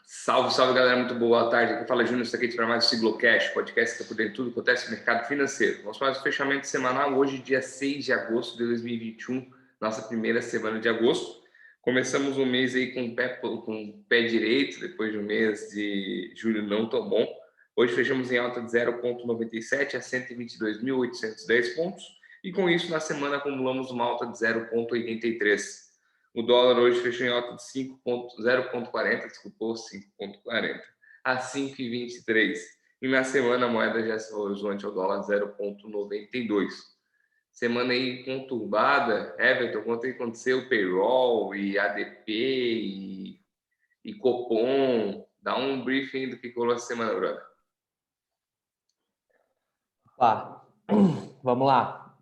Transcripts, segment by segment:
Salve, salve, galera, muito boa tarde. Aqui fala Júnior, isso aqui para mais o Siglocast, podcast que está por dentro de tudo que acontece no mercado financeiro. Vamos fazer o fechamento semanal hoje, dia 6 de agosto de 2021, nossa primeira semana de agosto. Começamos o mês aí com o pé direito, depois de um mês de julho não tão bom. Hoje fechamos em alta de 0,97 a 122.810 pontos e com isso na semana acumulamos uma alta de 0,83. O dólar hoje fechou em alta de 0,40, desculpou, 5,40, a 5,23. E na semana a moeda já se valorizou ante o dólar 0,92. Semana aí conturbada. Everton, quanto aconteceu? Payroll e ADP e Copom. Dá um briefing do que rolou essa semana, brother. Vamos lá.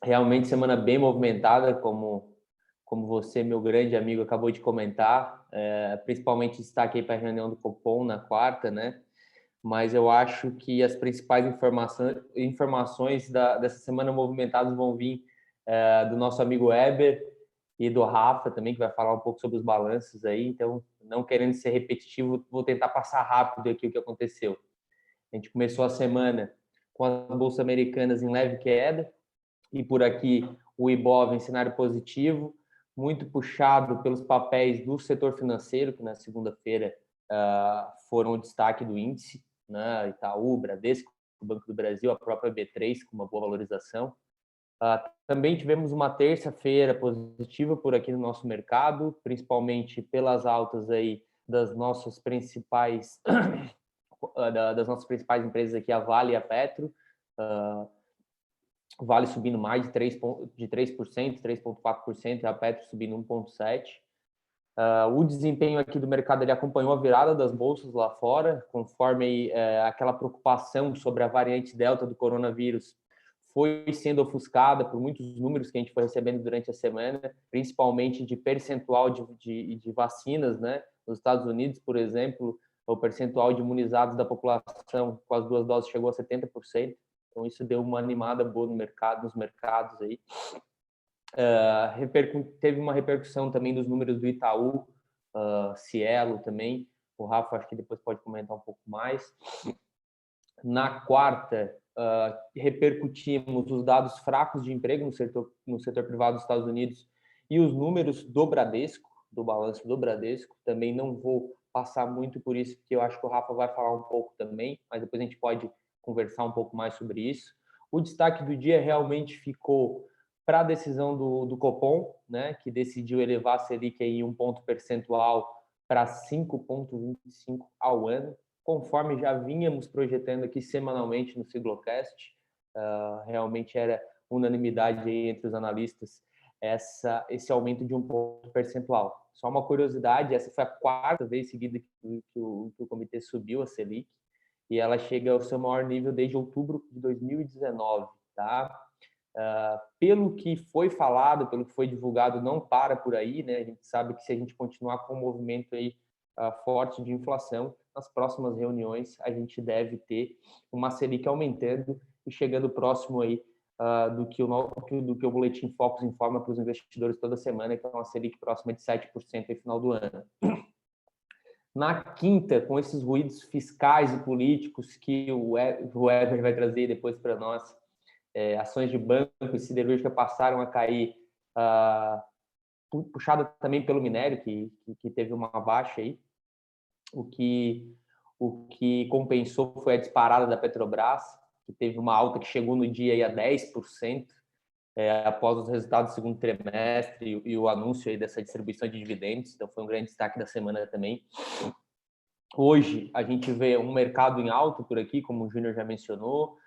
Realmente semana bem movimentada, como você, meu grande amigo, acabou de comentar. Principalmente destaque para a reunião do Copom na quarta, né? Mas eu acho que as principais informações dessa semana movimentadas vão vir do nosso amigo Eber e do Rafa também, que vai falar um pouco sobre os balanços aí. Então, não querendo ser repetitivo, vou tentar passar rápido aqui o que aconteceu. A gente começou a semana com as bolsas americanas em leve queda e por aqui o Ibov em cenário positivo, muito puxado pelos papéis do setor financeiro, que na segunda-feira foram o destaque do índice, né? Itaú, Bradesco, o Banco do Brasil, a própria B3 com uma boa valorização. Também tivemos uma terça-feira positiva por aqui no nosso mercado, principalmente pelas altas aí das nossas principais empresas aqui, a Vale e a Petro. Vale subindo mais de 3%, 3,4%, e a Petro subindo 1,7%. O desempenho aqui do mercado ele acompanhou a virada das bolsas lá fora, conforme aquela preocupação sobre a variante Delta do coronavírus foi sendo ofuscada por muitos números que a gente foi recebendo durante a semana, principalmente de percentual de vacinas, né? Nos Estados Unidos, por exemplo, o percentual de imunizados da população com as 2 doses chegou a 70%. Então, isso deu uma animada boa no mercado, nos mercados aí. Teve uma repercussão também dos números do Itaú, Cielo também. O Rafa, acho que depois pode comentar um pouco mais. Na quarta, repercutimos os dados fracos de emprego no setor privado dos Estados Unidos e os números do Bradesco, do balanço do Bradesco. Também não vou passar muito por isso, porque eu acho que o Rafa vai falar um pouco também, mas depois a gente pode conversar um pouco mais sobre isso. O destaque do dia realmente ficou para a decisão do Copom, né, que decidiu elevar a Selic em 1 ponto percentual para 5,25 ao ano, conforme já vínhamos projetando aqui semanalmente no Siglocast. Realmente era unanimidade aí entre os analistas esse aumento de 1 ponto percentual. Só uma curiosidade, essa foi a quarta vez seguida que o comitê subiu a Selic, e ela chega ao seu maior nível desde outubro de 2019, tá? Pelo que foi falado, pelo que foi divulgado, não para por aí, né? A gente sabe que se a gente continuar com um movimento aí forte de inflação, nas próximas reuniões a gente deve ter uma Selic aumentando e chegando próximo aí do que o Boletim Focus informa para os investidores toda semana, que é uma Selic próxima de 7% no final do ano. Na quinta, com esses ruídos fiscais e políticos que o Weber vai trazer depois para nós, ações de banco e siderúrgica passaram a cair, puxada também pelo minério, que teve uma baixa aí. O que compensou foi a disparada da Petrobras, que teve uma alta que chegou no dia aí a 10%, após os resultados do segundo trimestre e o anúncio aí dessa distribuição de dividendos. Então, foi um grande destaque da semana também. Hoje, a gente vê um mercado em alta por aqui, como o Júnior já mencionou.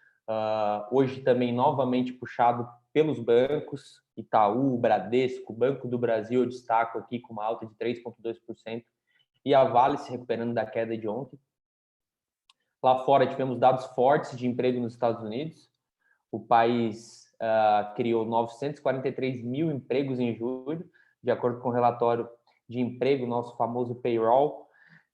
Hoje também novamente puxado pelos bancos, Itaú, Bradesco, Banco do Brasil, eu destaco aqui com uma alta de 3,2%, e a Vale se recuperando da queda de ontem. Lá fora tivemos dados fortes de emprego nos Estados Unidos. O país criou 943 mil empregos em julho, de acordo com o relatório de emprego, nosso famoso payroll,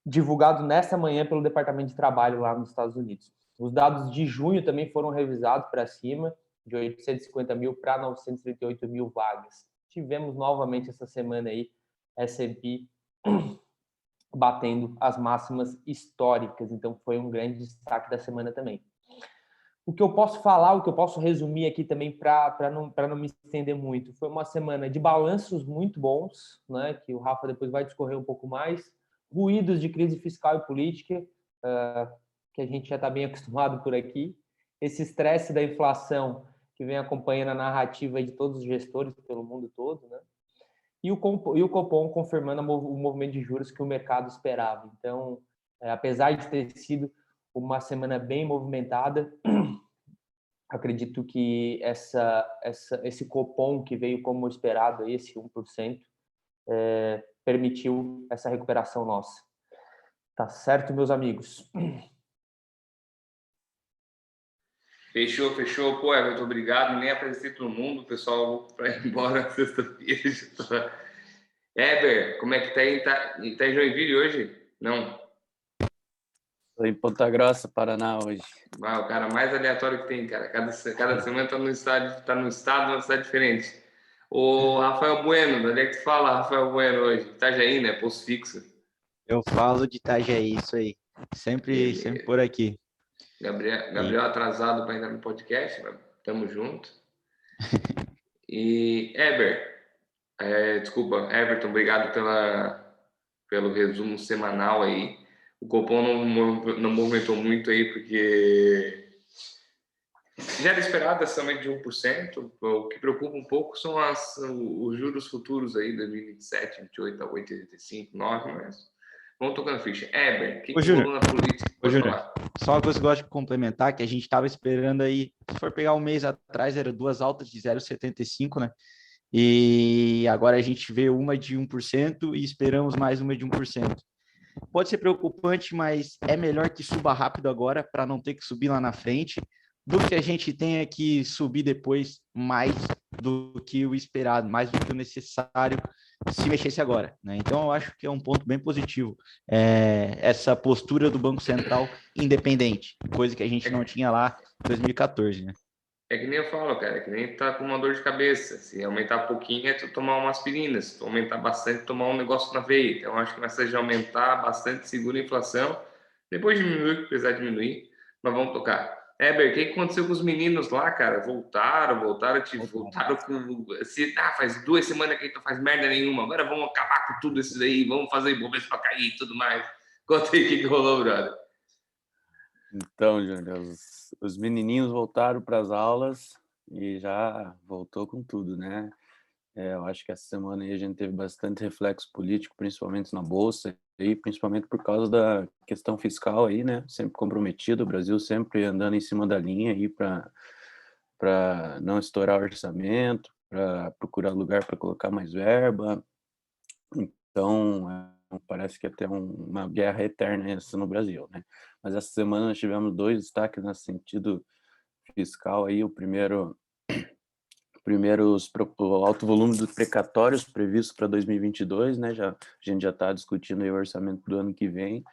divulgado nesta manhã pelo Departamento de Trabalho lá nos Estados Unidos. Os dados de junho também foram revisados para cima, de 850 mil para 938 mil vagas. Tivemos novamente essa semana aí S&P batendo as máximas históricas. Então, foi um grande destaque da semana também. O que eu posso falar, o que eu posso resumir aqui também para não me estender muito, foi uma semana de balanços muito bons, né, que o Rafa depois vai discorrer um pouco mais, ruídos de crise fiscal e política, que a gente já está bem acostumado por aqui, esse estresse da inflação que vem acompanhando a narrativa de todos os gestores pelo mundo todo, né, e o Copom confirmando o movimento de juros que o mercado esperava. Então, apesar de ter sido uma semana bem movimentada, acredito que esse Copom que veio como esperado, esse 1%, permitiu essa recuperação nossa. Tá certo, meus amigos? Fechou. Pô, Everton, obrigado. Nem apresentei todo mundo, o pessoal vai embora sexta-feira. Eber, como é que tá aí? Tá em Joinville hoje? Não. Estou em Ponta Grossa, Paraná, hoje. O cara mais aleatório que tem, cara. Cada semana tá no estado, numa cidade diferente. O Rafael Bueno, onde é que tu fala, Rafael Bueno, hoje? Itajaí, né? Posto fixo. Eu falo de Itajaí, isso aí. Sempre por aqui. Gabriel atrasado para entrar no podcast, mas tamo junto. E desculpa, Everton, obrigado pelo resumo semanal aí. O Copom não movimentou muito aí, porque já era esperado essa média de 1%. O que preocupa um pouco são os juros futuros aí, 2027, 28 a 8,85, 9, mas vamos tocando ficha. O que rolou na política? Pode falar. Só uma coisa que eu gosto de complementar, que a gente estava esperando aí, se for pegar um mês atrás, era 2 altas de 0,75, né? E agora a gente vê uma de 1% e esperamos mais uma de 1%. Pode ser preocupante, mas é melhor que suba rápido agora para não ter que subir lá na frente, do que a gente tenha que subir depois mais do que o esperado, mais do que o necessário se mexesse agora, né? Então eu acho que é um ponto bem positivo essa postura do Banco Central independente, coisa que a gente não tinha lá em 2014, né? É que nem eu falo, cara, é que nem tá com uma dor de cabeça. Se aumentar pouquinho é tu tomar uma aspirina, se tu aumentar bastante, tomar um negócio na veia. Então, eu acho que vai ser de aumentar bastante, segura a inflação, depois diminui, que precisar diminuir, mas vamos tocar. Heber, o que aconteceu com os meninos lá, cara? Voltaram com... faz 2 semanas que a gente não faz merda nenhuma, agora vamos acabar com tudo isso daí, vamos fazer Ibovespa cair e tudo mais. Conta aí o que rolou, brother. Então, Júnior, os menininhos voltaram para as aulas e já voltou com tudo, né? Eu acho que essa semana aí a gente teve bastante reflexo político, principalmente na Bolsa, e principalmente por causa da questão fiscal aí, né? Sempre comprometido, o Brasil sempre andando em cima da linha aí para não estourar o orçamento, para procurar lugar para colocar mais verba. Então, parece que é até uma guerra eterna essa no Brasil, né? Mas essa semana nós tivemos 2 destaques nesse sentido fiscal aí. O primeiro, o alto volume dos precatórios previstos para 2022, né? A gente já está discutindo aí o orçamento do ano que vem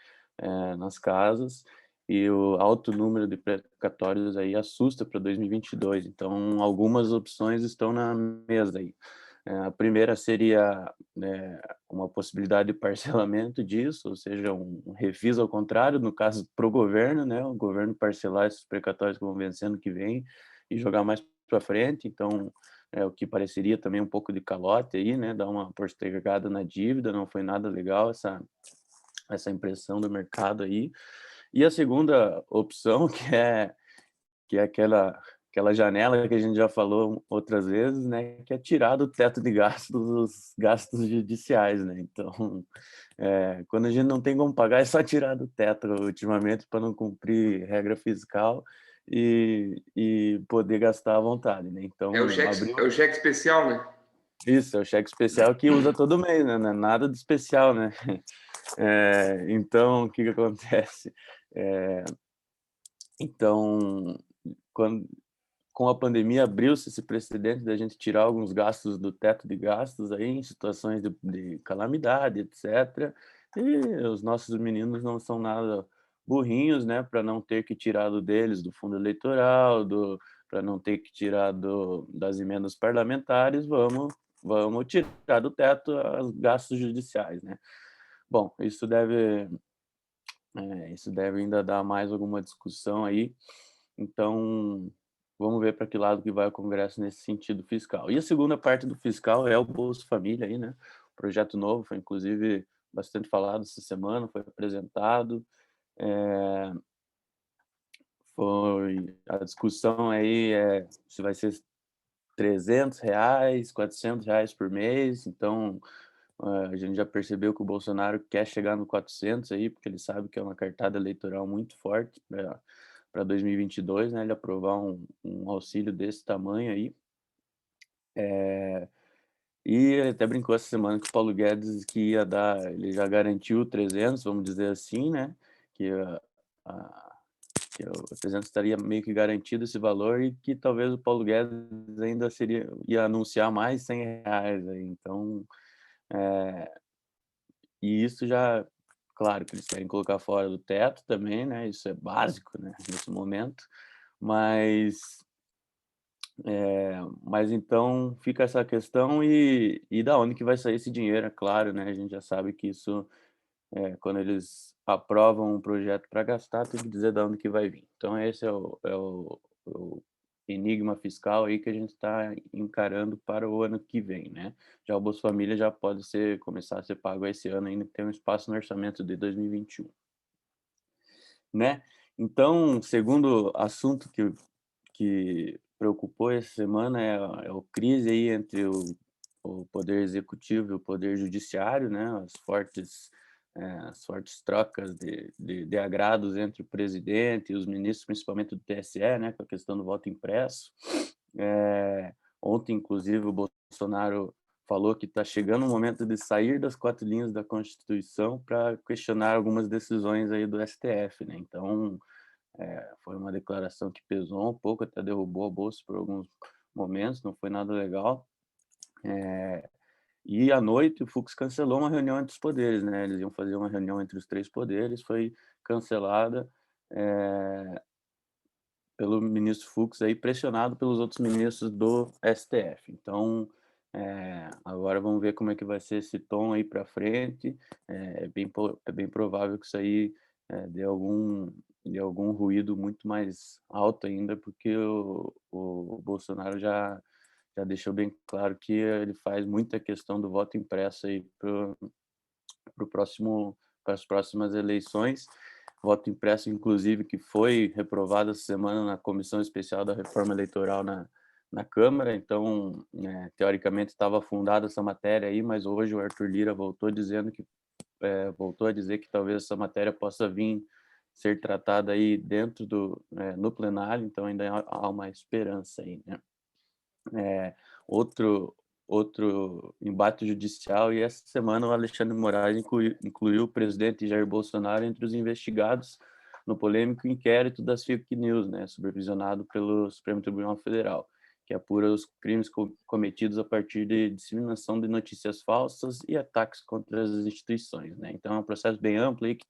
nas casas, e o alto número de precatórios aí assusta para 2022. Então, algumas opções estão na mesa aí. A primeira seria uma possibilidade de parcelamento disso, ou seja, um refis ao contrário, no caso para o governo, né? O governo parcelar esses precatórios que vão vencer ano que vem e jogar mais para frente. Então, o que pareceria também um pouco de calote aí, né? Dar uma postergada na dívida, não foi nada legal essa impressão do mercado aí. E a segunda opção, que é aquela janela que a gente já falou outras vezes, né, que é tirar do teto de gastos os gastos judiciais, né? Então, quando a gente não tem como pagar, é só tirar do teto ultimamente para não cumprir regra fiscal e poder gastar à vontade, né? Então, É o cheque especial, né? Isso, é o cheque especial que usa todo mês, né? Não é nada de especial, né? Então, o que acontece? Então, com a pandemia, abriu-se esse precedente da gente tirar alguns gastos do teto de gastos aí, em situações de calamidade, etc. E os nossos meninos não são nada burrinhos, né, para não ter que tirar deles do fundo eleitoral, para não ter que tirar das emendas parlamentares, vamos tirar do teto os gastos judiciais, né? Bom, isso deve ainda dar mais alguma discussão aí. Então, vamos ver para que lado que vai o Congresso nesse sentido fiscal. E a segunda parte do fiscal é o Bolsa Família aí, né? O projeto novo foi inclusive bastante falado essa semana, foi apresentado. É, foi a discussão aí se vai ser R$ 300, R$ 400 por mês. Então, a gente já percebeu que o Bolsonaro quer chegar no 400 aí, porque ele sabe que é uma cartada eleitoral muito forte para 2022, né? Ele aprovar um auxílio desse tamanho aí. E ele até brincou essa semana que o Paulo Guedes que ia dar, ele já garantiu 300, vamos dizer assim, né? Que a, que o 300 estaria meio que garantido esse valor e que talvez o Paulo Guedes ainda ia anunciar mais R$ 100 aí. Então, e isso já, claro que eles querem colocar fora do teto também, né? Isso é básico, né? Nesse momento, mas mas então fica essa questão e da onde que vai sair esse dinheiro, é claro, né? A gente já sabe que isso, quando eles aprovam um projeto para gastar, tem que dizer da onde que vai vir. Então esse é o enigma fiscal aí que a gente está encarando para o ano que vem, né? Já o Bolsa Família já pode começar a ser pago esse ano, ainda tem um espaço no orçamento de 2021, né? Então, segundo assunto que preocupou essa semana é o crise aí entre o poder executivo e o poder judiciário, né? As fortes trocas de agrados entre o presidente e os ministros, principalmente do TSE, né? Com a questão do voto impresso. Ontem, inclusive, o Bolsonaro falou que está chegando o momento de sair das 4 linhas da Constituição para questionar algumas decisões aí do STF, né? Então, foi uma declaração que pesou um pouco, até derrubou a bolsa por alguns momentos, não foi nada legal. E à noite o Fux cancelou uma reunião entre os poderes, né? Eles iam fazer uma reunião entre os 3 poderes, foi cancelada pelo ministro Fux aí, pressionado pelos outros ministros do STF. Então, agora vamos ver como é que vai ser esse tom aí para frente. É bem provável que isso aí dê algum ruído muito mais alto ainda, porque o Bolsonaro já deixou bem claro que ele faz muita questão do voto impresso aí para as próximas eleições. Voto impresso, inclusive, que foi reprovado essa semana na Comissão Especial da Reforma Eleitoral na Câmara. Então, teoricamente, estava fundada essa matéria aí, mas hoje o Arthur Lira voltou a dizer que talvez essa matéria possa vir ser tratada aí no plenário. Então, ainda há uma esperança aí, né? Outro outro embate judicial, e essa semana o Alexandre Moraes incluiu o presidente Jair Bolsonaro entre os investigados no polêmico inquérito das fake news, né, supervisionado pelo Supremo Tribunal Federal, que apura os crimes cometidos a partir de disseminação de notícias falsas e ataques contra as instituições, né? Então é um processo bem amplo aí que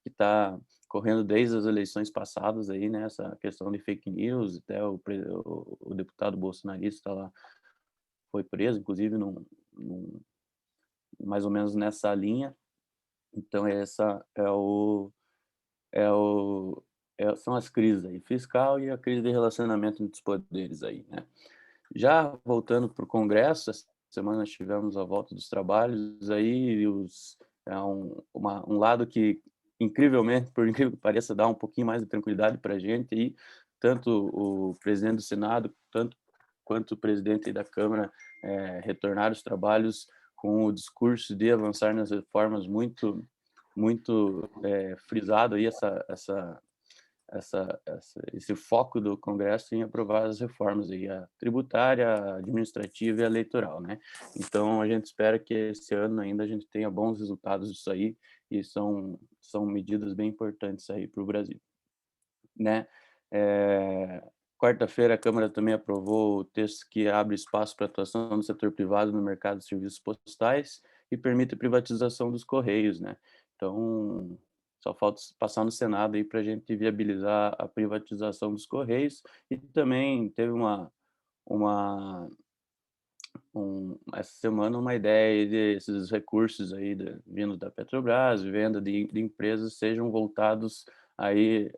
está correndo desde as eleições passadas aí, né, essa questão de fake news. Até o deputado bolsonarista lá foi preso, inclusive, mais ou menos nessa linha. Então, são as crises aí, fiscal e a crise de relacionamento entre os poderes aí, né? Já voltando para o Congresso, essa semana nós tivemos a volta dos trabalhos aí, um lado que, incrivelmente, por incrível que pareça, dá um pouquinho mais de tranquilidade para a gente aí, tanto o presidente do Senado, quanto o presidente da Câmara retornar os trabalhos com o discurso de avançar nas reformas muito frisado aí esse foco do Congresso em aprovar as reformas aí, a tributária, a administrativa e a eleitoral, né? Então a gente espera que esse ano ainda a gente tenha bons resultados disso aí, e são medidas bem importantes aí para o Brasil, né? Quarta-feira, a Câmara também aprovou o texto que abre espaço para a atuação do setor privado no mercado de serviços postais e permite a privatização dos Correios, né? Então, só falta passar no Senado aí para a gente viabilizar a privatização dos Correios. E também teve essa semana uma ideia desses recursos aí vindo da Petrobras, venda de empresas, sejam voltados aí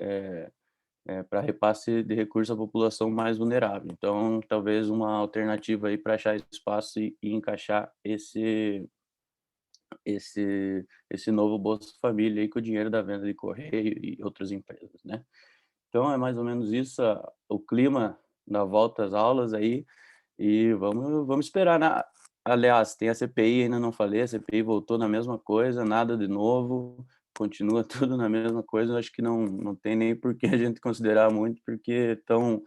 para repasse de recursos à população mais vulnerável. Então, talvez uma alternativa aí para achar espaço e encaixar esse novo Bolsa Família aí com o dinheiro da venda de Correio e outras empresas, né? Então, é mais ou menos isso, o clima da volta às aulas aí, e vamos esperar, né? Aliás, tem a CPI, ainda não falei, a CPI voltou na mesma coisa, nada de novo, continua tudo na mesma coisa. Eu acho que não tem nem por que a gente considerar muito, porque estão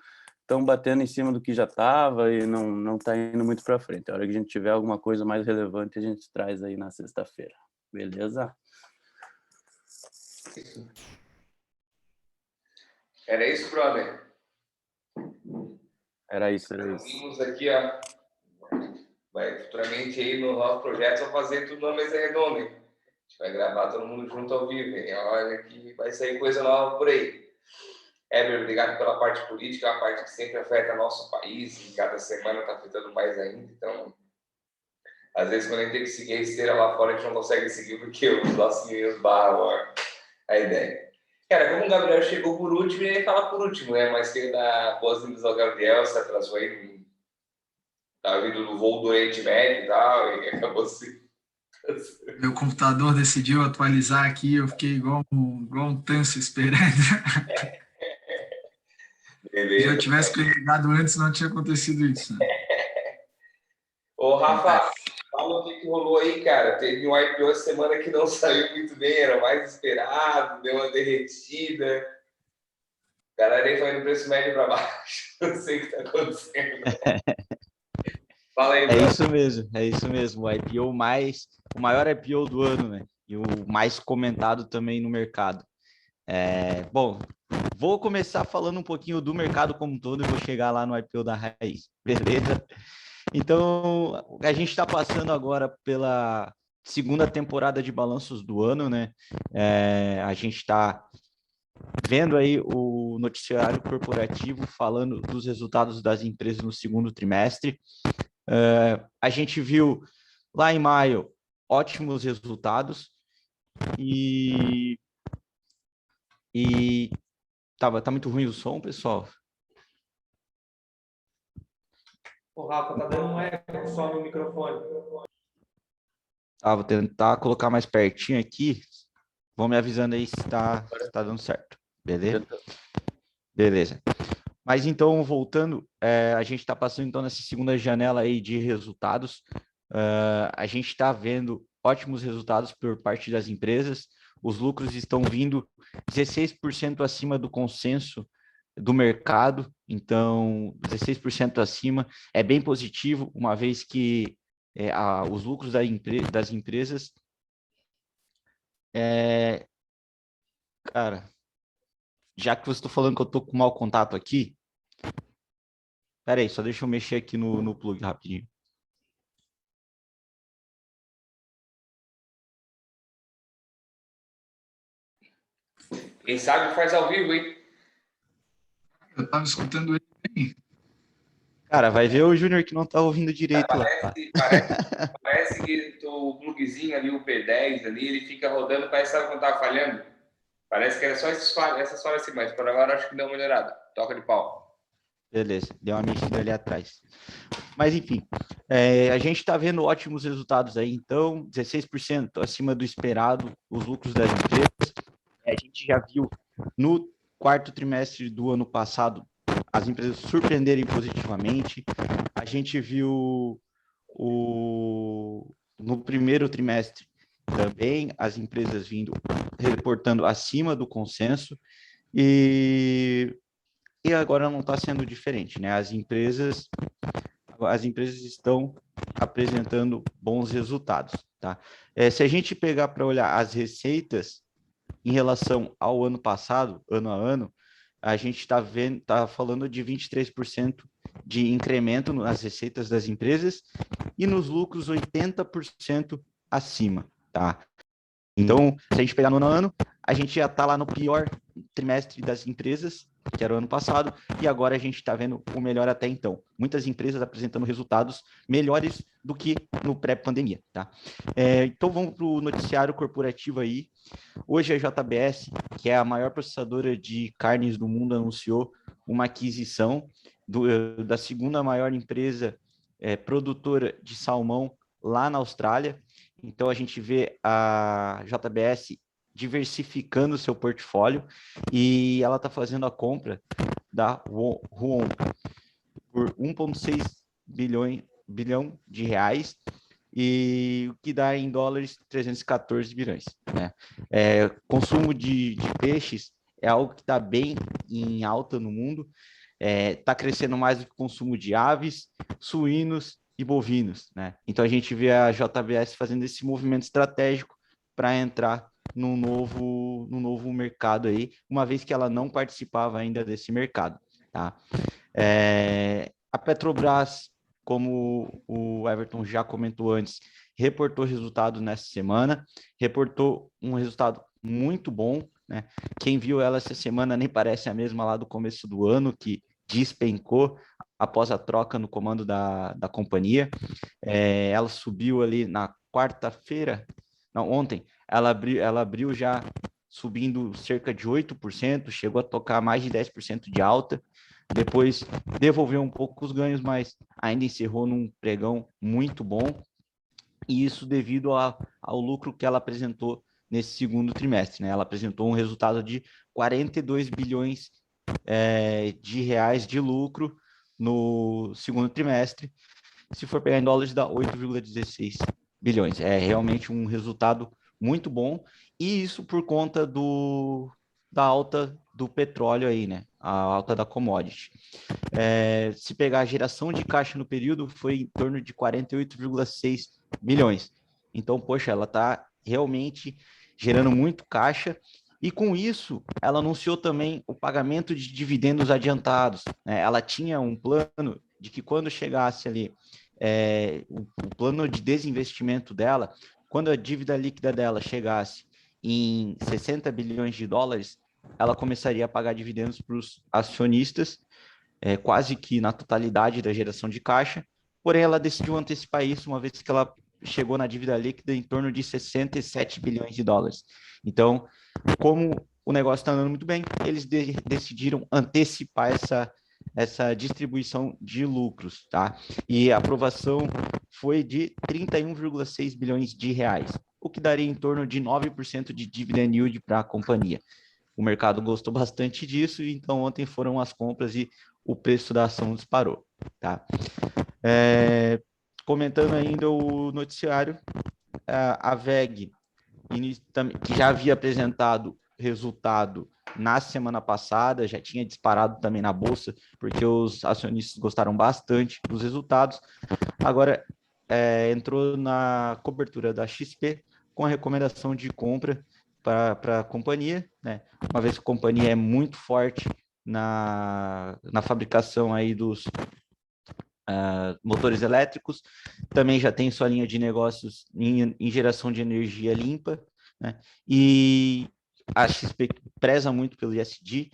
batendo em cima do que já estava e não está indo muito para frente. A hora que a gente tiver alguma coisa mais relevante, a gente traz aí na sexta-feira. Beleza? Era isso, brother? Era isso. Vimos aqui, ó. Vai futuramente aí no nosso projeto, vamos fazer tudo na mesa redonda, hein? A gente vai gravar todo mundo junto ao vivo, hein? Olha que vai sair coisa nova por aí. Heber, obrigado pela parte política, a parte que sempre afeta nosso país, e cada semana está afetando mais ainda. Então, às vezes, quando a gente tem que seguir a esteira lá fora, a gente não consegue seguir porque os nossos meninos barram a ideia. Cara, como o Gabriel chegou por último, ele ia falar por último, né? Mas queria dar boas-vindas ao Gabriel, se atrasou aí, estava vindo do voo do Oriente Médio e tal, e acabou se... Meu computador decidiu atualizar aqui, eu fiquei igual um tanso esperando. Se eu tivesse ligado antes, não tinha acontecido isso. Ô, Rafa, fala o que rolou aí, cara. Teve um IPO essa semana que não saiu muito bem, era o mais esperado, deu uma derretida. A galera aí foi no preço médio para baixo. Não sei o que está acontecendo. Fala aí, É isso mesmo. O maior IPO do ano, né? E o mais comentado também no mercado. Bom, vou começar falando um pouquinho do mercado como um todo e vou chegar lá no IPO da Raiz, beleza? Então, a gente está passando agora pela segunda temporada de balanços do ano, né? A gente está vendo aí o noticiário corporativo falando dos resultados das empresas no segundo trimestre. A gente viu lá em maio ótimos resultados e tá muito ruim o som, pessoal. O Rafa, tá dando um eco só no microfone. Vou tentar colocar mais pertinho aqui. Vão me avisando aí se tá dando certo. Beleza? Beleza. Mas então, voltando, a gente está passando então nessa segunda janela aí de resultados. A gente está vendo ótimos resultados por parte das empresas. Os lucros estão vindo 16% acima do consenso do mercado, então 16% acima é bem positivo, uma vez que os lucros das empresas cara, já que você está falando que eu estou com mau contato aqui, pera aí, só deixa eu mexer aqui no plug rapidinho. Quem sabe faz ao vivo, hein? Eu estava escutando ele bem. Cara, vai ver o Júnior que não está ouvindo direito lá. Parece que o plugzinho ali, o P10 ali, ele fica rodando, parece que sabe quando estava falhando. Parece que era só essas falhas assim, mas por agora acho que deu uma melhorada. Toca de pau. Beleza, deu uma mexida ali atrás. Mas, enfim, a gente está vendo ótimos resultados aí, então, 16% acima do esperado, os lucros das empresas. A gente já viu no quarto trimestre do ano passado as empresas surpreenderem positivamente. A gente viu no primeiro trimestre também as empresas reportando acima do consenso e agora não está sendo diferente, né? As empresas estão apresentando bons resultados, tá? Se a gente pegar para olhar as receitas em relação ao ano passado, ano a ano, a gente está falando de 23% de incremento nas receitas das empresas e nos lucros 80% acima, tá? Então, se a gente pegar no ano a ano, a gente já está lá no pior trimestre das empresas que era o ano passado, e agora a gente está vendo o melhor até então. Muitas empresas apresentando resultados melhores do que no pré-pandemia, tá? Então vamos para o noticiário corporativo aí. Hoje a JBS, que é a maior processadora de carnes do mundo, anunciou uma aquisição da segunda maior empresa produtora de salmão lá na Austrália. Então a gente vê a JBS diversificando seu portfólio e ela está fazendo a compra da Huon por 1,6 bilhão de reais, e o que dá em dólares 314 bilhões. Né? Consumo de peixes é algo que está bem em alta no mundo, está crescendo mais do que o consumo de aves, suínos e bovinos. Né? Então a gente vê a JBS fazendo esse movimento estratégico para entrar no novo mercado aí, uma vez que ela não participava ainda desse mercado. Tá? A Petrobras, como o Everton já comentou antes, reportou resultado nessa semana, reportou um resultado muito bom, né? Quem viu ela essa semana nem parece a mesma lá do começo do ano, que despencou após a troca no comando da companhia. Ela subiu ali na quarta-feira, não, ontem, ela abriu já subindo cerca de 8%, chegou a tocar mais de 10% de alta, depois devolveu um pouco os ganhos, mas ainda encerrou num pregão muito bom, e isso devido ao lucro que ela apresentou nesse segundo trimestre. Né? Ela apresentou um resultado de 42 bilhões de reais de lucro no segundo trimestre. Se for pegar em dólares, dá 8,16 bilhões. É realmente um resultado muito bom, e isso por conta da alta do petróleo aí, né? A alta da commodity. Se pegar a geração de caixa no período, foi em torno de 48,6 bilhões. Então, poxa, ela está realmente gerando muito caixa, e com isso, ela anunciou também o pagamento de dividendos adiantados. Né? Ela tinha um plano de que quando chegasse ali o plano de desinvestimento dela, quando a dívida líquida dela chegasse em 60 bilhões de dólares, ela começaria a pagar dividendos para os acionistas, quase que na totalidade da geração de caixa, porém ela decidiu antecipar isso, uma vez que ela chegou na dívida líquida em torno de 67 bilhões de dólares. Então, como o negócio está andando muito bem, eles decidiram antecipar essa distribuição de lucros, tá? E a aprovação foi de 31,6 bilhões de reais, o que daria em torno de 9% de dividend yield para a companhia. O mercado gostou bastante disso, então ontem foram as compras e o preço da ação disparou, tá? Comentando ainda o noticiário, a WEG, que já havia apresentado resultado na semana passada, já tinha disparado também na bolsa, porque os acionistas gostaram bastante dos resultados. Agora entrou na cobertura da XP com a recomendação de compra para a companhia, né? Uma vez que a companhia é muito forte na fabricação aí dos motores elétricos, também já tem sua linha de negócios em geração de energia limpa, né? E a XP preza muito pelo ESG,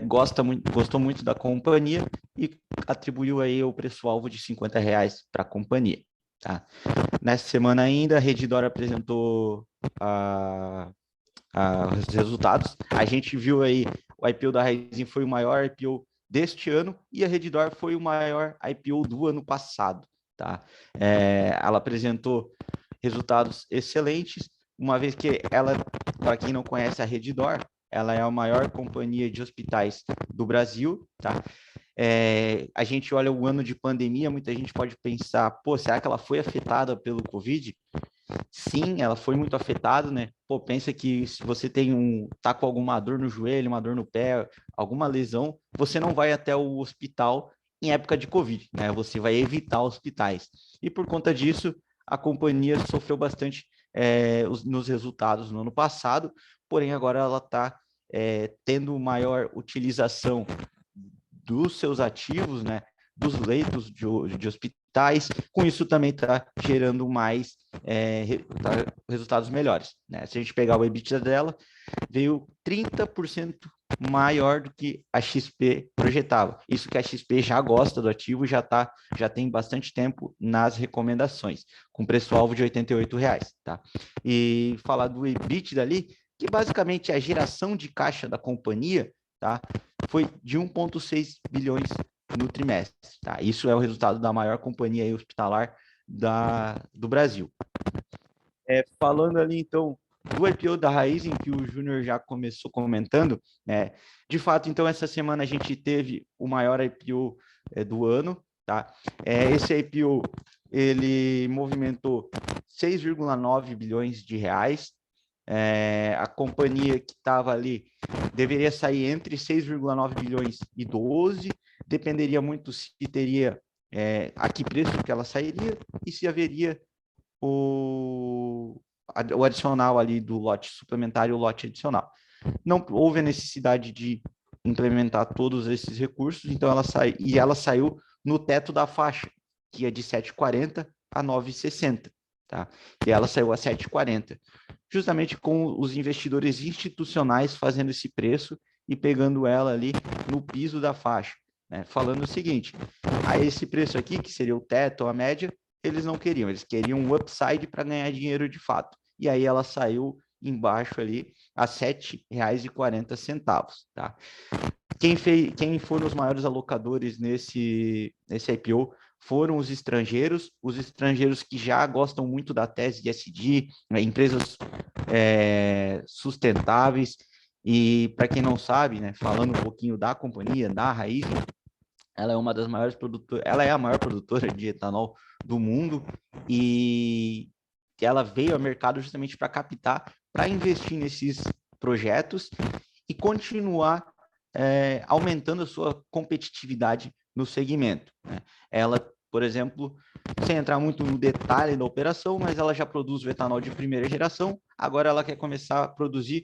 gostou muito da companhia e atribuiu aí o preço-alvo de R$50 para a companhia. Tá? Nessa semana ainda, a Redditor apresentou os resultados. A gente viu aí, o IPO da Raízen foi o maior IPO deste ano, e a Redditor foi o maior IPO do ano passado. Tá? Ela apresentou resultados excelentes, uma vez que ela, para quem não conhece a Redditor, ela é a maior companhia de hospitais do Brasil, tá? A gente olha o ano de pandemia, muita gente pode pensar, pô, será que ela foi afetada pelo Covid? Sim, ela foi muito afetada, né? Pô, pensa que se você tá com alguma dor no joelho, uma dor no pé, alguma lesão, você não vai até o hospital em época de Covid, né? Você vai evitar hospitais. E por conta disso, a companhia sofreu bastante nos resultados no ano passado, porém agora ela está tendo maior utilização dos seus ativos, né? Dos leitos de hospitais, com isso também está gerando mais resultados melhores. Né? Se a gente pegar o EBITDA dela, veio 30% maior do que a XP projetava. Isso que a XP já gosta do ativo, já tem bastante tempo nas recomendações, com preço-alvo de R$ 88, tá? E falar do EBITDA ali, que basicamente é a geração de caixa da companhia, tá? Foi de 1,6 bilhões no trimestre, tá? Isso é o resultado da maior companhia aí hospitalar do Brasil. Falando ali, então, do IPO da Raízen, que o Júnior já começou comentando, de fato, então, essa semana a gente teve o maior IPO do ano, tá? Esse IPO, ele movimentou 6,9 bilhões de reais, a companhia que estava ali deveria sair entre 6,9 bilhões e 12, dependeria muito se teria a que preço que ela sairia e se haveria o adicional ali do lote suplementar e o lote adicional. Não houve a necessidade de implementar todos esses recursos, então ela saiu no teto da faixa, que é de 7,40 a 9,60, tá? E ela saiu a 7,40, justamente com os investidores institucionais fazendo esse preço e pegando ela ali no piso da faixa, né? Falando o seguinte, a esse preço aqui, que seria o teto, a média, eles não queriam, eles queriam um upside para ganhar dinheiro de fato. E aí ela saiu embaixo ali a R$ 7,40, tá? Quem foram os maiores alocadores nesse IPO foram os estrangeiros que já gostam muito da tese de ESG, empresas sustentáveis. E para quem não sabe, né, falando um pouquinho da companhia, da Raízen, ela é uma das maiores produtoras, ela é a maior produtora de etanol do mundo e ela veio ao mercado justamente para captar, para investir nesses projetos e continuar aumentando a sua competitividade no segmento, né? Ela, por exemplo, sem entrar muito no detalhe da operação, mas ela já produz o etanol de primeira geração, agora ela quer começar a produzir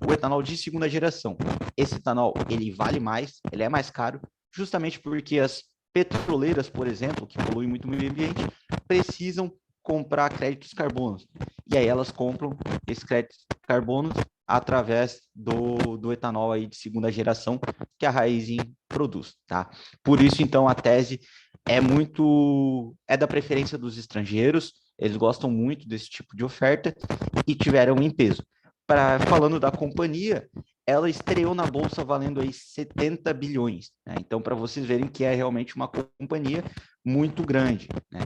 o etanol de segunda geração. Esse etanol, ele vale mais, ele é mais caro, justamente porque as petroleiras, por exemplo, que poluem muito o meio ambiente, precisam comprar créditos carbonos. E aí elas compram esses créditos carbonos através do etanol aí de segunda geração que a Raízen produz, tá? Por isso, então, a tese é da preferência dos estrangeiros, eles gostam muito desse tipo de oferta e tiveram em peso. Falando da companhia, ela estreou na bolsa valendo aí 70 bilhões, né? Então, para vocês verem que é realmente uma companhia muito grande, né?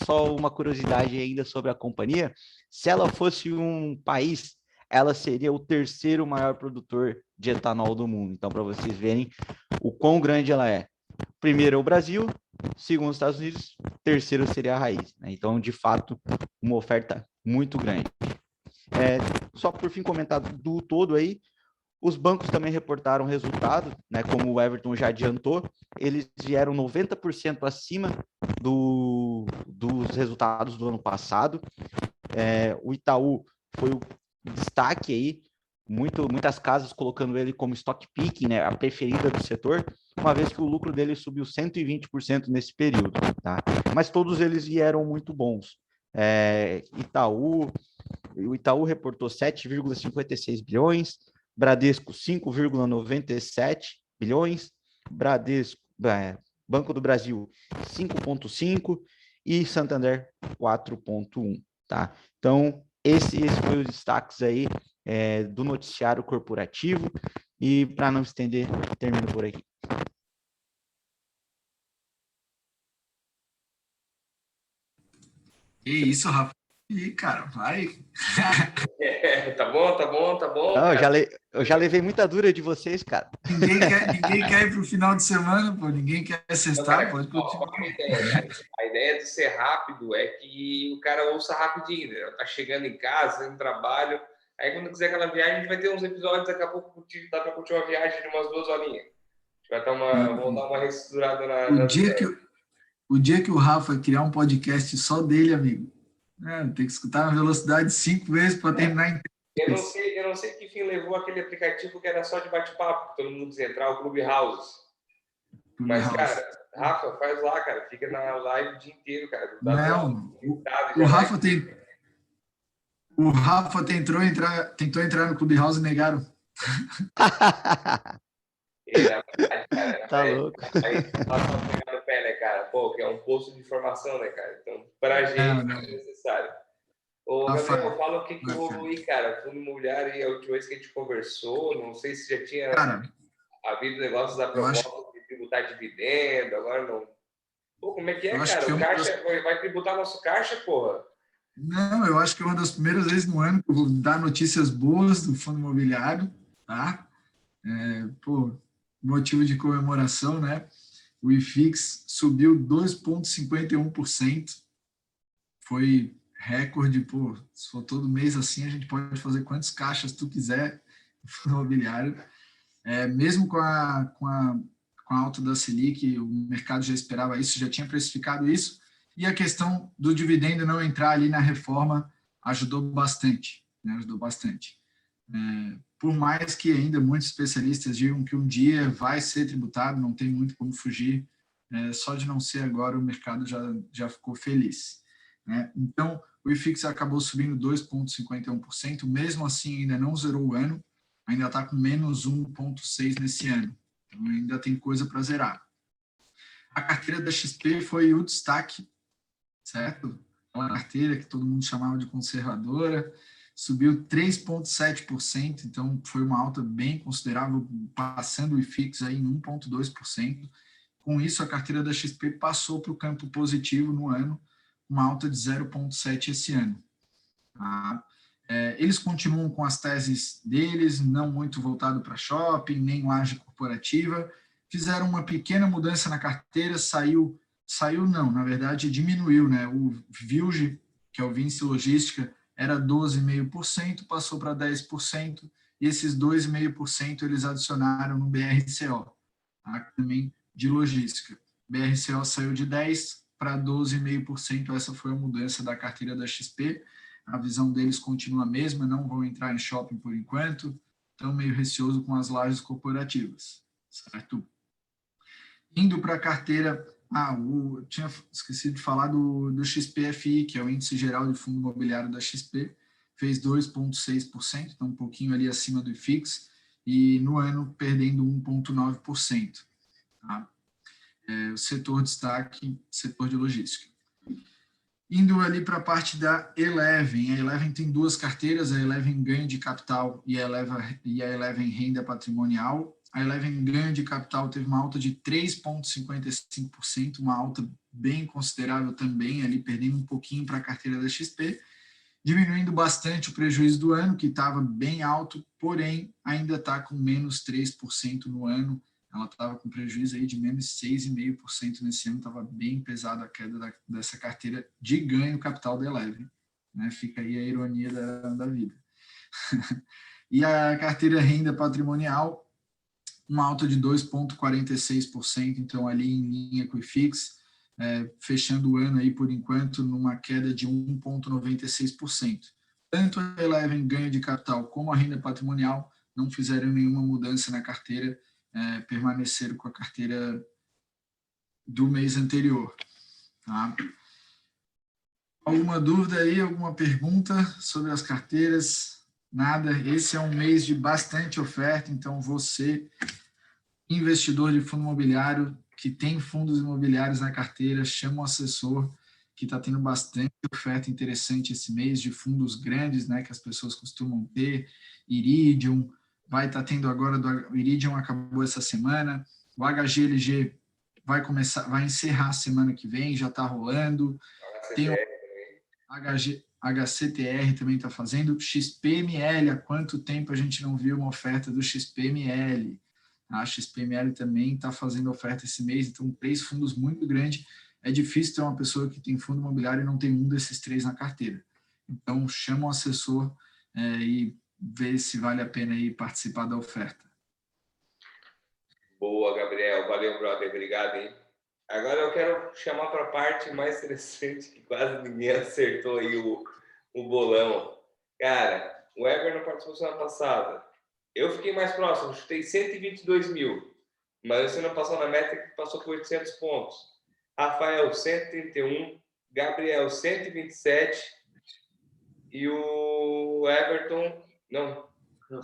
Só uma curiosidade ainda sobre a companhia, se ela fosse um país, ela seria o terceiro maior produtor de etanol do mundo. Então, para vocês verem o quão grande ela é. Primeiro é o Brasil, segundo os Estados Unidos, terceiro seria a Raízen, né? Então, de fato, uma oferta muito grande. Só por fim comentar do todo aí, os bancos também reportaram resultado, né? Como o Everton já adiantou, eles vieram 90% acima dos resultados do ano passado. O Itaú foi o destaque aí, muitas casas colocando ele como stock picking, né? A preferida do setor, uma vez que o lucro dele subiu 120% nesse período, tá? Mas todos eles vieram muito bons. O Itaú reportou 7,56 bilhões, Bradesco 5,97 bilhões, Banco do Brasil 5,5 e Santander 4,1, tá? Então, esse foi os destaques aí do noticiário corporativo e para não estender, termino por aqui. Que isso, Rafa. E, cara, vai. Tá bom, tá bom, tá bom. Não, eu já levei muita dura de vocês, cara. Ninguém quer ir pro final de semana, pô. Ninguém quer sextar, pode continuar. A ideia de ser rápido é que o cara ouça rapidinho, né? Tá chegando em casa, no trabalho. Aí, quando quiser aquela viagem, a gente vai ter uns episódios, daqui a pouco dá para curtir uma viagem de umas 2 horinhas. A gente vai vamos dar uma reestruturada O dia que o Rafa criar um podcast só dele, amigo, tem que escutar na velocidade 5 vezes para terminar em 3. Eu não sei que fim levou aquele aplicativo que era só de bate-papo, que todo mundo quis entrar, o Clubhouse. Mas, cara, Rafa, faz lá, cara. Fica na live o dia inteiro, cara. O Rafa tentou entrar no Clubhouse e negaram. E, na verdade, cara, Tá louco. aí nós vamos pegar no pé, né, cara? Pô, que é um posto de informação, né, cara? Então, pra gente, Não, é necessário. Ô, Rafael, Gabriel, fala o que houve aí, cara. Fundo imobiliário, e a última vez que a gente conversou, não sei se já tinha cara, havido negócios da eu acho, proposta de tributar dividendo, agora não. Pô, como é que eu é, acho que cara? é O uma das, caixa vai tributar nosso caixa, porra? não, eu acho que é uma das primeiras vezes no ano que eu vou dar notícias boas do fundo imobiliário, tá? Pô, motivo de comemoração, né? O IFIX subiu 2,51%, foi recorde, pô, se for todo mês assim, a gente pode fazer quantos caixas tu quiser no fundo imobiliário. Mesmo com a alta da Selic, o mercado já esperava isso, já tinha precificado isso, e a questão do dividendo não entrar ali na reforma ajudou bastante, né? Ajudou bastante. Por mais que ainda muitos especialistas digam que um dia vai ser tributado, não tem muito como fugir, só de não ser agora o mercado já ficou feliz, né? Então, o IFIX acabou subindo 2,51%, mesmo assim ainda não zerou o ano, ainda está com menos 1,6 nesse ano, então ainda tem coisa para zerar. A carteira da XP foi o destaque, certo? Uma carteira que todo mundo chamava de conservadora, subiu 3,7%, então foi uma alta bem considerável, passando o IFIX aí em 1,2%. Com isso, a carteira da XP passou para o campo positivo no ano, uma alta de 0,7% esse ano. Tá? Eles continuam com as teses deles, não muito voltado para shopping, nem laje corporativa, fizeram uma pequena mudança na carteira, saiu não, na verdade diminuiu, né? O Vilge, que é o Vinci Logística, era 12,5%, passou para 10%, e esses 2,5% eles adicionaram no BRCO, tá? Também de logística. BRCO saiu de 10% para 12,5%, essa foi a mudança da carteira da XP. A visão deles continua a mesma, não vão entrar em shopping por enquanto, estão meio receoso com as lajes corporativas, certo? Indo para a carteira, eu tinha esquecido de falar do XPFI, que é o Índice Geral de Fundo Imobiliário da XP, fez 2,6%, então um pouquinho ali acima do IFIX, e no ano perdendo 1,9%. Tá? O setor destaque, setor de logística. Indo ali para a parte da Eleven, a Eleven tem duas carteiras, a Eleven ganho de capital e a Eleven renda patrimonial. A Eleven ganho de capital teve uma alta de 3,55%, uma alta bem considerável também, ali perdendo um pouquinho para a carteira da XP, diminuindo bastante o prejuízo do ano, que estava bem alto, porém ainda está com menos 3% no ano. Ela estava com prejuízo aí de menos 6,5% nesse ano, estava bem pesada a queda dessa carteira de ganho capital da Eleven, né? Fica aí a ironia da vida. E a carteira renda patrimonial, uma alta de 2,46%, então ali em linha com o IFIX, fechando o ano aí por enquanto numa queda de 1,96%. Tanto a Eleven ganho de capital como a renda patrimonial não fizeram nenhuma mudança na carteira, permaneceram com a carteira do mês anterior. Tá? Alguma dúvida aí, alguma pergunta sobre as carteiras? Nada. Esse é um mês de bastante oferta, então você, investidor de fundo imobiliário, que tem fundos imobiliários na carteira, chama um assessor, que está tendo bastante oferta interessante esse mês, de fundos grandes, né, que as pessoas costumam ter, Iridium, vai estar tendo agora, o Iridium acabou essa semana, o HGLG vai encerrar semana que vem, já está rolando, tem o HCTR também está fazendo, XPML, há quanto tempo a gente não viu uma oferta do XPML? A XPML também está fazendo oferta esse mês, então 3 fundos muito grandes. É difícil ter uma pessoa que tem fundo imobiliário e não tem um desses 3 na carteira. Então, chama o assessor e vê se vale a pena aí participar da oferta. Boa, Gabriel. Valeu, brother. Obrigado, hein? Agora eu quero chamar para a parte mais interessante, que quase ninguém acertou aí o bolão. Cara, o Ever não participou semana passada. Eu fiquei mais próximo, chutei 122 mil. Mas você não passou na meta, que passou por 800 pontos. Rafael, 131. Gabriel, 127. E o Everton, não, E o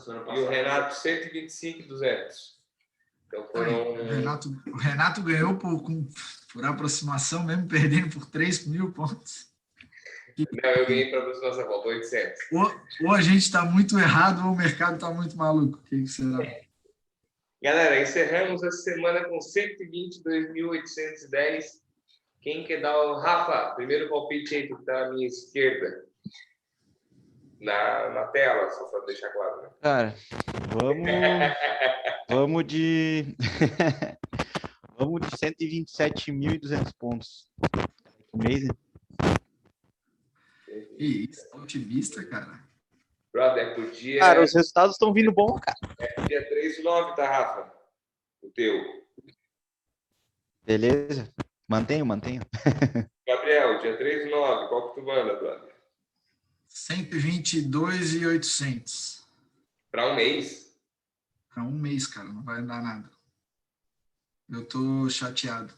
Renato, 125,200. Então foram... O Renato ganhou por aproximação, mesmo perdendo por 3.000 pontos. Não, eu ganhei para aproximação, faltou 800. Ou a gente está muito errado ou o mercado está muito maluco. O que será? Galera, encerramos essa semana com 122.810. Quem quer dar o... Rafa, primeiro palpite aí que está à minha esquerda. Na tela, só para deixar claro. Né? Cara, vamos de... vamos de 127.200 pontos. O mês, né? Isso, otimista, cara. Brother, por dia... Cara, os resultados estão vindo bom, cara. Dia 3,9, tá, Rafa? O teu. Beleza. Mantenho. Gabriel, dia 3,9, qual que tu manda, brother? 122.800. Para um mês? Para um mês, cara, não vai dar nada. Eu tô chateado.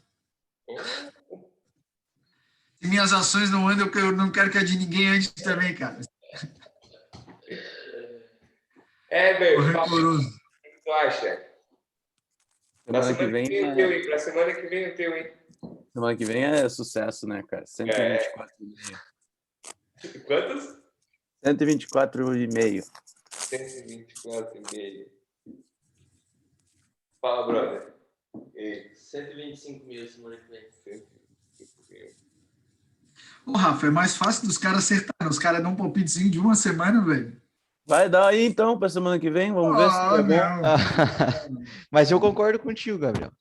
Se minhas ações não andam, eu não quero que a de ninguém ande também, cara. Velho, o Rancoroso. que tu acha? Semana que vem o teu, hein? Pra semana que vem o teu, hein? Semana que vem é sucesso, né, cara? 124,5. Quantos? 124,5. 124,5. Fala, brother. 125 mil semana que vem. 125 mil. Ô, Rafa, é mais fácil dos caras acertarem. Os caras dão um palpitezinho de uma semana, velho. Vai dar aí, então, para semana que vem. Vamos ver se tá bom. Não. Mas eu concordo contigo, Gabriel.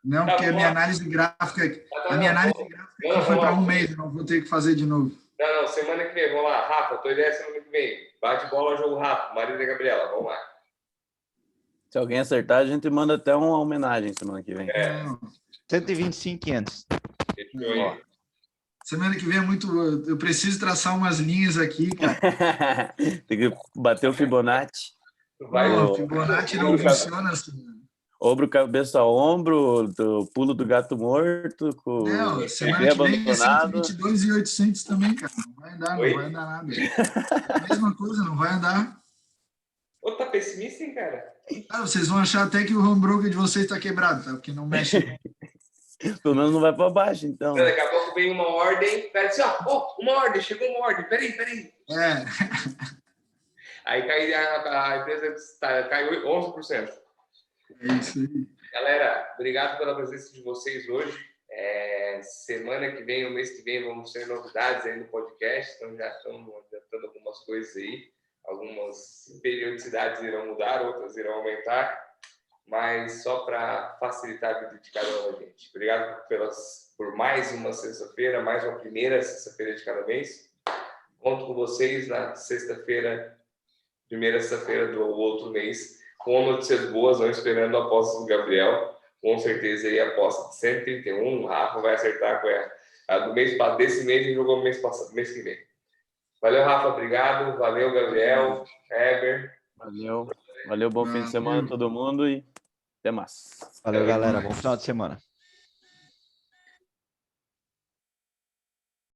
Não, porque a minha análise gráfica foi para um mês. Eu não vou ter que fazer de novo. Não, semana que vem. Vamos lá. Rafa, tua ideia é semana que vem. Bate bola, jogo rápido. Marido da Gabriela. Vamos lá. Se alguém acertar, a gente manda até uma homenagem semana que vem. 125.500. Semana que vem é muito... Eu preciso traçar umas linhas aqui, cara. Tem que bater o Fibonacci. O Fibonacci não funciona assim. Ombro, cabeça, ombro, o pulo do gato morto. Não, semana que vem é 122.800 também, cara. Não vai andar nada. É a mesma coisa, não vai andar. Ô, tá pessimista, hein, cara? Vocês vão achar até que o home broker de vocês está quebrado, tá? Porque não mexe. Pelo menos não vai para baixo, então. Daqui a pouco vem uma ordem, pera assim, uma ordem, chegou uma ordem, peraí. Aí a empresa caiu 11%. É isso aí. Galera, obrigado pela presença de vocês hoje. Semana que vem, o mês que vem, vamos ter novidades aí no podcast, então já estamos adiantando algumas coisas aí. Algumas periodicidades irão mudar, outras irão aumentar. Mas só para facilitar a vida de cada um da gente. Obrigado por mais uma sexta-feira, mais uma primeira sexta-feira de cada mês. Conto com vocês na sexta-feira, primeira sexta-feira do outro mês, com notícias boas, não esperando a aposta do Gabriel. Com certeza aí a aposta de 131, o Rafa vai acertar com a do mês desse mês e jogou no mês passado, mês que vem. Valeu, Rafa, obrigado. Valeu, Gabriel, Heber. Valeu, bom fim de semana a todo mundo e até mais. Valeu, galera. Bom final de semana.